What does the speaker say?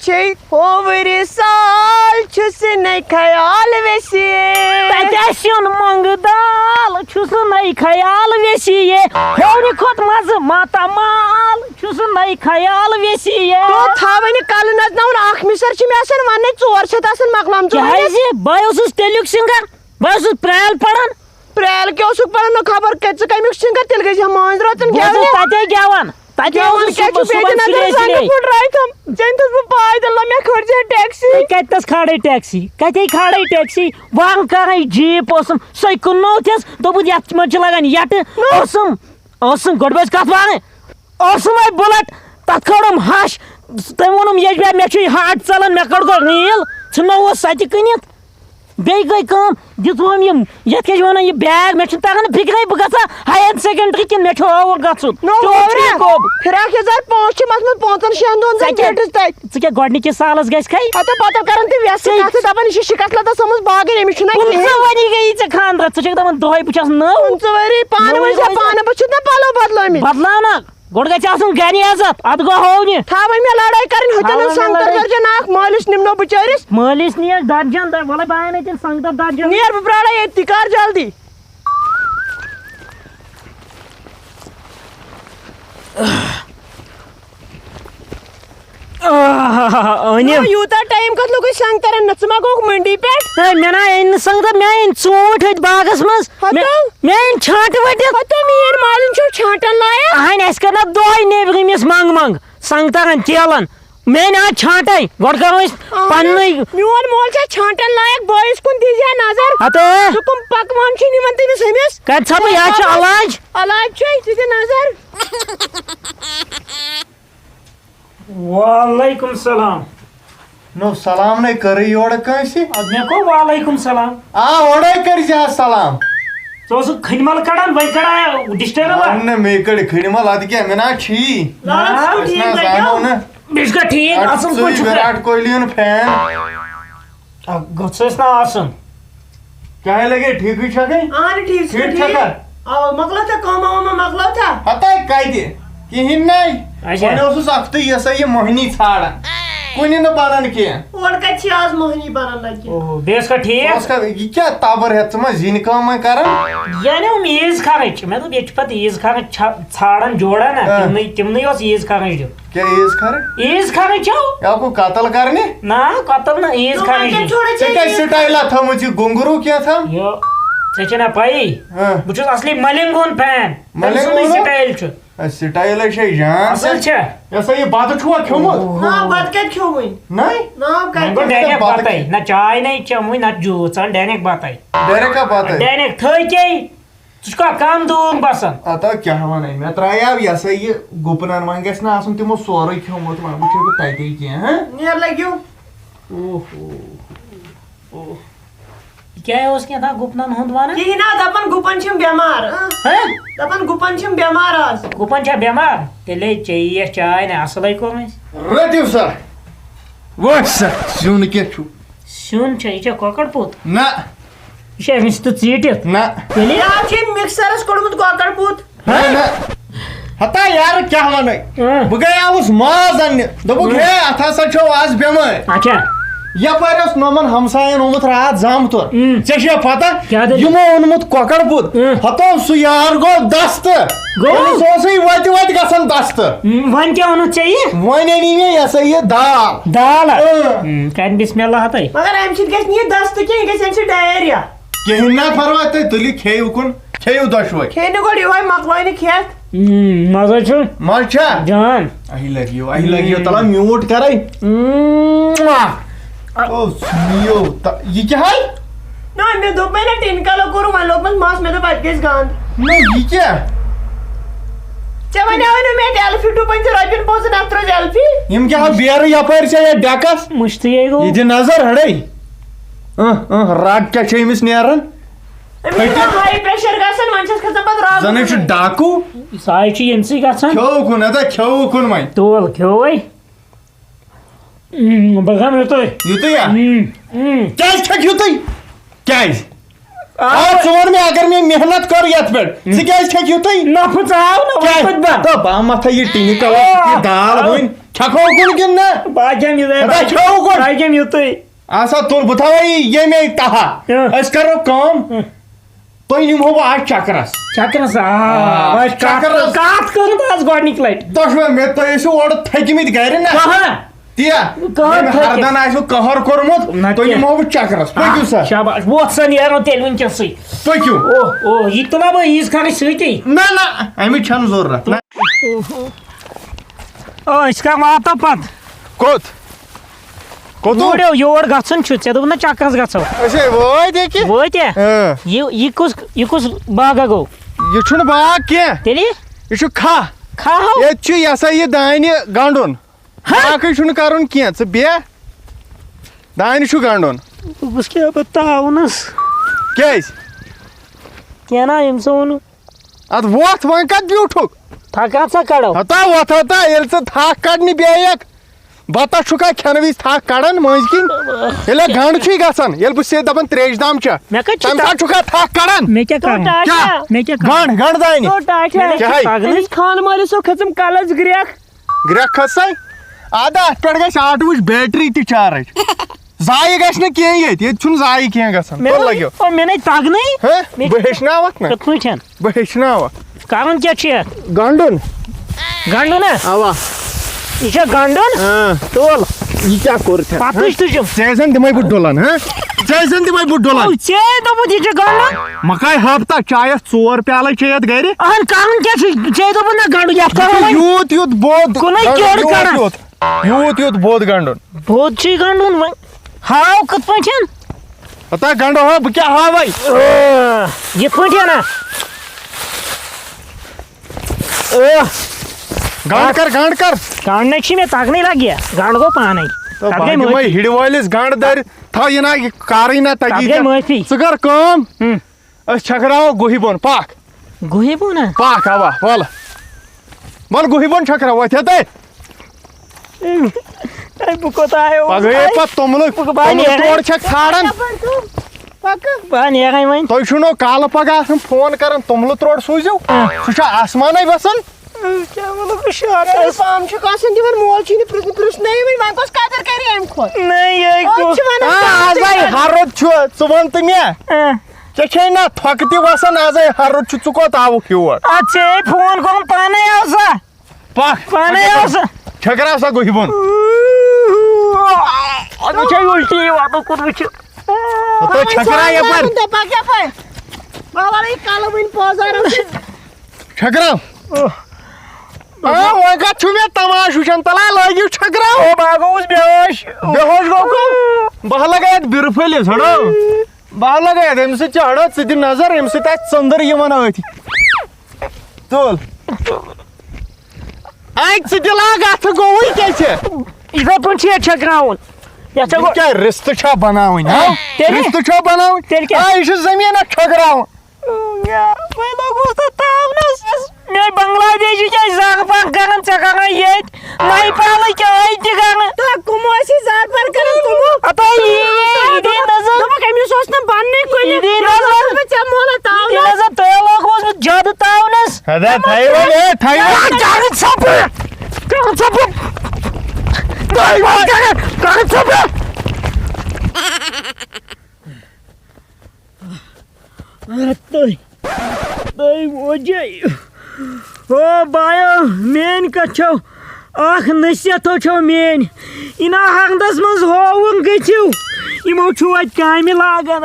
بچے ہووری سال چھس نئی خیال ویسیے تتہ سیُن مۄنٛگہٕ دال چھُس نٔے خیال ویسیے ہیوٚرِ کھوٚت مزٕ ماتامال چھُس نٔے خیال ویسیے تو تھاوٕنہِ کلہٕ نژناوُن اکھ مِسر چھِ مےٚ آسان وننٕے 4 چھِ آسان مۄکلامژٕ کیازِ بہٕ اوسُس تیٚلیُک سِنگر بہٕ اوسُس پرٛیل پران پریل کیٛاہ اوسُکھ پران نہٕ خبر ژٕ کمیُک سِنگر تیٚلہِ گژھِ ہا مٲنٛزِ راتن بہٕ اوسُس تتے گٮ۪وان تتے اوسُس صُبحن سُلے چنتس بہٕ پایدل مےٚ کھٲلۍ ٹیکسی کتس کھاڑے ٹیکسی کتے کھاڑے ٹیکسی وۄنۍ کرے جیپ اوسُم سۄے کُننووتھس دوٚپُس یتھ منٛز چھِ لگان یٹہٕ اوسُم گۄڈٕ بٲژ کتھ وَنہٕ اوسُم وۄنۍ بُلٹ تتھ کھٲڑم ہش تٔمۍ ووٚنُم یجبیا مےٚ چھُے ہاٹ ژلان مےٚ کٔڑ گۄڈٕ ریٖل ژھٕنووُس سۄ تہِ کٕنِتھ بیٚیہِ گٔے کٲم دِژوم یِم یتھ کیٛاہ چھِ ونان یہِ بیگ مےٚ چھُنہٕ تگان نہٕ فِکرے بہٕ گژھا ہایر سیکنڈری کِنہٕ مےٚ چھُ اوُر گژھُن فراک یزار 5 چھِ مَتھمٕژ 5-6 دۄہن زن گیٹس تتہِ ژٕ کیٛاہ گۄڈنِکِس سالس گژھِ کھے پتہٕ کران تِم ویسہٕ کتھٕ دپان یہِ چھِ شِکست لتس آمٕژ باغن أمِس چھُنہ وۄنی گٔیی ژےٚ خانٛدرس ژٕ چھکھ دپان دۄہے بہٕ چھس نٔو 5 ؤری پانہٕ ؤنۍ پانہٕ بہٕ چھُس نا پلو بدلٲمٕتۍ بدلاونا گۄڈٕ گژھِ آسُن گرِ عزت اتھ گوٚو ہوونہِ تھاوٕنۍ مےٚ لڑٲے کرٕنۍ ہوٚتٮ۪ن سنگتر درجن اکھ مٲلِس نِمنو بِچٲرِس مٲلِس نِیَس درجن وَلے بہٕ انے تیٚلہِ سنگتر درجن نیر بہٕ پرٛارے ییٚتی کر جلدی أنِم یوٗتاہ ٹایم کتھ لوٚگُے سنگترن ژٕ ما گوٚکھ منڈی پٮ۪ٹھ مےٚ نا أنۍ نہٕ سنگتر مےٚ أنۍ ژوٗنٛٹھۍ أتھۍ باغس منٛز مےٚ أنۍ چھانٹہٕ ؤٹِتھ میٲنۍ مالِنۍ چھو چھانٹن لایق اہنۍ اَسہِ کٔر نا دۄہے نیبرِمِس منٛگ منٛگ سنگترن کیلن مےٚ أنۍ آز چھانٹے گۄڈٕ کرو أسۍ پننُے میون مول چھا چھانٹن لایق بٲیِس کُن دیٖزِ ہا نظر ہتہٕ ژٕ کٕم پکوان چھِ نِوان تٔمِس أمِس کتہِ ژھاپہٕ یہِ حظ چھُ علاج علاج چھُے ژٕ دِ نظر وعلیکُم سلام نو سلام نے کٔرٕے یورٕ کٲنٛسہِ مےٚ گوٚو وعلیکُم سلام اورے کٔرۍ زِ حظ سلام ژٕ اوسُکھ کھٔنمل کڑان وۄنۍ کڑان ڈِسٹرب نہٕ مے کٔڑۍ کھٔنمل ادٕ کیٛاہ مےٚ نا چھی أسۍ نہ زانو نہٕ بیٚیہِ چھُکھا ٹھیٖک اصٕل ژٕ پٲٹھۍ وِراٹ کوہلی ہُنٛد فین گوٚژھ ٲسۍ نا آسُن کیٛاہ لگے ٹھیٖکٕے چھکھے اہن ٹھیٖک ٹھیٖک چھکھا مۄکلو تھا کٲما وٲما مۄکلو تھا ہتے کتہِ کِہیٖنۍ نَے اچھا وۄنۍ اوسُس اکھتُے یہِ سا یہِ موہنی ژھانڈان کُنہِ نہٕ بنان کینٛہہ اور کتہِ چھِ آز موہنی بنان لگہِ بیٚیہِ ٲسکھا ٹھیٖک یہِ کیٛاہ تبر ہٮ۪تھ ژٕ ما زِنہِ کٲم وۄنۍ کران یہِ اَنیوم عیٖز خرٕچ مےٚ دوٚپ ییٚتہِ چھِ پتہٕ عیٖز خرٕچ ژھانڈان جوڑا نا تِمنٕے اوس عیٖز خرٕچ دیُن کیٛاہ عیٖز خرٕچ عیٖز خرٕچ چھو یا کو قتل کرنہِ نا قتل نہٕ عیٖز خرٕچ دیُن ژےٚ کیٛاہ سٹایلا تھٲومٕژ یہِ گُنٛگروٗ کینٛژھا ژےٚ چھے نا پایی بہٕ چھُس اصلی ملنگ ہُنٛد فین ملنگ ہُنٛد؟ سٹایل چھُ سٹایل چھے جان اصل چھا یہِ سا یہِ بتہٕ چھُوا کھیوٚمُت نا بتہٕ کتہِ کھیوٚو وٕنۍ نَے وۄنۍ گوٚو ڈایریکٹ بتے نہ چاے نے چیٚمٕے نہ جوٗس ژٕ ڈایریکٹ بتے ڈایریکٹا بتہٕ ڈایریکٹ تھٔے کے ژٕ چھُکھا کم دوٗر باسان اتا کیٛاہ ونے مےٚ ترٛایاو یہِ سا یہِ گُپنن وۄنۍ گژھِ نہٕ آسُن تِمو سورُے کھیوٚمُت وۄنۍ وٕچھے بہٕ تتے کینٛہہ نیر لگیو کیٛاہ اوس کینٛہہ تام گُپنن ہُنٛد ونان کِہیٖنۍ نہ دپان گُپن چھِم بٮ۪مار دپان گُپن چھِم بٮ۪مار آز گُپن چھا بٮ۪مار تیٚلے چیٚیہِ یتھ چاے نا اصلٕے کوٚر اَسہِ رٔٹِو سا وٕچھ سا سیُن کیٛاہ چھُ سیُن چھا یہِ چھا کۄکر پوٚت نہ یہِ چھا أمِس تہِ ژیٖٹِتھ نہ تیٚلہِ یہِ حظ چھُ مِکسرس کوٚڑمُت کۄکر پوٗت نہ ہتا یارٕ کیٛاہ ونے بہٕ گٔیاوُس ماز اننہِ دوٚپُکھ ہے اتھ ہسا چھو آز بٮ۪مٲرۍ اچھا یپٲرۍ اوس نومن ہمساین اومُت راتھ زامتُر ژےٚ چھےٚ پتہ کیٛاہ دٔلیٖل؟ یِمو اوٚنمُت کۄکر پوٗت ہتو سُہ یار گوٚو دستہٕ سُہ اوسُے وتہِ وتہِ گژھان دستہٕ وۄنۍ کیٛاہ اوٚنُتھ ژےٚ یہِ وۄنۍ أنی مےٚ یہِ سا یہِ دال دال کرِ بسم اللہ ہتٕے مگر امہِ سۭتۍ گژھِ نہٕ یہِ دستہٕ کینٛہہ یہِ گژھِ امہِ سۭتۍ ڈایریا کِہیٖنۍ نہ پرواے تُہۍ تُلِو کھیٚیِو کُن کھیٚیِو دۄشوے کھیٚیہِ نہٕ گۄڈٕ یِہوے مۄکلٲے نہٕ کھٮ۪تھ مزٕ چھُ مزٕ چھا جان اہی لگیو تلا میوٗٹ کرے یہِ کیٛاہ ہے نہ مےٚ دوٚپمے نہ ٹِن کلر کوٚر وۄنۍ لوگمس مس مےٚ دوٚپ اَتہِ گژھِ گنٛد نہ یہِ کیٛاہ ژےٚ وَنیوے نہٕ مےٚ ڈیلفی 2.5 رۄپین پونٛسن اتھ ترٛٲے ڈیلفی یِم کیٛاہ بیرٕ یپٲرۍ ژےٚ یتھ ڈٮ۪کس مٔشتٕے گوٚو یہِ دِ نظر ہڑے رٹ کیٛاہ چھِ أمِس نیران أمِس چھُ ہاے پریشر گژھان وۄنۍ چھس کھسان پتہٕ زن راب چھُ ڈاکوٗ ساے چھِ ییٚمسٕے گژھان کھیوٚو کُن ادا کھیوٚو کُن وۄنۍ تول کھیوٚوے بہٕ کھٮ۪مہٕ یُتُے یُتُے کیٛازِ کھٮ۪کھ یُتُے کیٛازِ ژٕ وَن مےٚ اگر مےٚ محنت کٔر یتھ پٮ۪ٹھ ژٕ کیٛازِ کھٮ۪کھ یُتُے نفہٕ ژاو نہ بہٕ متھے یہِ ٹِنہِ کلر دال وۄنۍ چھکو کن کن نا باقیم چھو کن باقیم یوتُے آسا تُل بہٕ تھاوے ییٚمے تہا أسۍ کرو کٲم تُہۍ نِمہو بہٕ آز چکرس چکرس چکرس کتھ کٔرٕتھ آز گۄڈنِکۍ لٹہِ دۄشوے مےٚ تُہۍ ٲسِو اورٕ تھٔکمٕتۍ گرِ نا کہاں تی ہردن آسِو قہر کوٚرمُت تُہۍ نِمہو بہٕ چکرس پٔکِو سا شاباش ووت سا نیرو تیٚلہِ وٕنکٮ۪سٕے پٔکِو اوہ یہِ تُلا بہٕ عیٖز خانٕچ سۭتی نہ نہ اَمِچ چھنہٕ ضروٗرت نہ أسۍ کر واتو پتہٕ کوٚت کوٚت یورو یور گژھُن چھُ ژےٚ دوٚپ نہ چکرس گژھو أسے وٲتۍ ییٚکہِ وٲتیا یہِ کُس باغا گوٚو یہِ چھُنہٕ باغ کینٛہہ تیٚلہِ یہِ چھُ کھہہ کھاہو ییٚتہِ چھُ یہِ ہسا یہِ دانہِ گنٛڈُن باقٕے چھُنہٕ کرُن کینٛہہ ژٕ بیٚہہ دانہِ چھُ گنٛڈُن بہٕ کیٛاہ بہٕ تاونس کیٛازِ کینٛہہ نا أمۍ ووٚنُن ادٕ وۄتھ وۄنۍ کتھ بیوٗٹھُکھ تھکان سا کڑو ہتا وۄتھ ہتا ییٚلہِ ژٕ تھکھ کڑنہِ بیٚیَکھ بتس چھُکھا کھٮ۪نہٕ وِزِ تھکھ کڑان مٔنٛزۍ کِنۍ ییٚلہِ گنٛڈ چھُے گژھان ییٚلہِ بہٕ سیٚود دپان تریشہِ دام چھےٚ مےٚ کتہِ چھُ تمہِ ساتہٕ چھُکھا تھکھ کڑان مےٚ کیٛاہ کرُن کیٛاہ مےٚ کیٛاہ کرُن گنٛڈ دانہِ کیٛاہ خان مٲلِسو کھٔژٕم کلس گرٛیکھ گرٛٮ۪کھ کھٔژسے اَدٕ اَتھ پٮ۪ٹھ گژھِ آٹوٗوٕچ بیٹری تہِ چارٕج زایہِ گژھِ نہٕ کینٛہہ ییٚتہِ چھُنہٕ زایہِ کینٛہہ گژھان تُل لگیو مےٚ نَے تگنٕے بہٕ ہیٚچھناوکھ نا کِتھ پٲٹھۍ بہٕ ہیٚچھناوکھ کرُن کیٛاہ چھُ یتھ گنٛڈُن گنٛڈُن ہا اوا یہِ چھا گنٛڈُن تُل یہِ کیٛاہ کوٚر ژےٚ پتہٕ تُجُم ژےٚ زن دِمے بہٕ ڈُلن ژےٚ زن دِمے بہٕ ڈُلن ژےٚ دوٚپُتھ یہِ چھُ گنٛڈُن مکاے ہفتہ چایس 4 پیالے چیٚیتھ گرِ اہن کرُن کیٛاہ چھُ ژےٚ دوٚپُتھ نہ گنٛڈُن یتھ کرو وۄنۍ یوٗت یوٗت بود کُنُے کیٛوڑ کڑان یوٗت یوٗت بود گنٛڈُن بود چھُے گنٛڈُن وۄنۍ ہاو کِتھ پٲٹھۍ ہتا گنٛڈو ہا بہٕ کیٛاہ ہاوے یِتھ پٲٹھۍ نا گنٛڈ کر گنٛڈ کر گنٛڈنَے چھِ مےٚ تگنٕے لگہِ گنٛڈ گوٚو پانے تتھ گٔے معٲفی ہِڑِ وٲلِس گنٛڈ دٲرِتھ تھاو یہِ نا یہِ کارٕے نا تتھ تگی گٔے معٲفی ژٕ کر کٲم أسۍ چھکراوو گُہہِ بۄن پکھ گُہہِ بوٚن ہا پکھ اوا وَلہٕ وَلہٕ گُہہِ بۄن چھکراو وۄتھ تے بہٕ کوٚتاہ آیو پگہٲے پتہٕ توٚملہٕ تورٕ چھکھ ژھانڈان بہٕ نیرے وۄنۍ تُہۍ چھُو نہٕ کالہٕ پگہہ آسان فون کران توٚملہٕ تورٕ سوٗزِو سُہ چھُ آسمانے بسان کیٛاہ وَنو بہٕ شارس پام چھُکھ آسان دِوان مول چھُے نہٕ پرٛژھنٕے وۄنۍ کۄس قدر کرِ اَمہِ کھۄتہٕ نہ یہِ آزے ہرُد چھُ ژٕ وَن تہٕ مےٚ ژےٚ چھے نہ تھۄکہٕ تہِ وسان آزے ہرُد چھُ ژٕ کوٚت آوُکھ یور اَدٕ ژےٚ فون کوٚرُم پانے آو سا پکھ پانے آو سا چھکراو سا گُہہِ بۄن اَدٕ وٕچھے اُلٹی واتو کوٚت وٕچھِ چھکراو یپٲرۍ کلہٕ وٕنۍ پوزارو چھکراو وۄنۍ کتھ چھُ مےٚ تماش وٕچھان تلا لٲگِو چھکراو بہٕ گوٚوُس بےٚ بےٚ ہوش گوٚو بہٕ لگایتھ بِرٕ پھٔلِس ہڑو بہٕ لگایتھ اَمہِ سۭتۍ چھِ ہڑو ژٕ دِ نظر اَمہِ سۭتۍ آسہِ ژٔنٛدٕر یِوان أتھۍ تُل ژٕ تہِ لاگ اَتھٕ گوٚوٕے کیٛاہ ژےٚ یِتھے پٲٹھۍ چھُ یتھ چھٔکراوُن یتھ چھا کیٛاہ رِستہٕ چھا بناوٕنۍ رِستہٕ چھا بناوٕنۍ تیٚلہِ کیٛاہ یہِ چھُ زٔمیٖنس چھٔکراوُن وۄنۍ لوگُس تتھ تاونس مےٚ بنگلہ دیشی کیٛازِ زگ پگ کران ژےٚ کران ییٚتہِ نَیہِ پالٕکۍ ٲدۍ تہِ کران کُمو ٲسی زار پار کران کُمو ہتا یہِ دی نظر دوٚپُکھ أمِس اوس نہٕ بننٕے کُنہِ دی نظر ژےٚ مولہٕ دی تاونس نظر تۄہہِ لوگوس بہٕ زیادٕ تاونس او بایا میٲنۍ کتھ چھو اکھ نصیحتو چھو میٲنۍ اِنا ہردس منٛز ہووُن گٔژھِو یِمو چھُو اتہِ کامہِ لاگان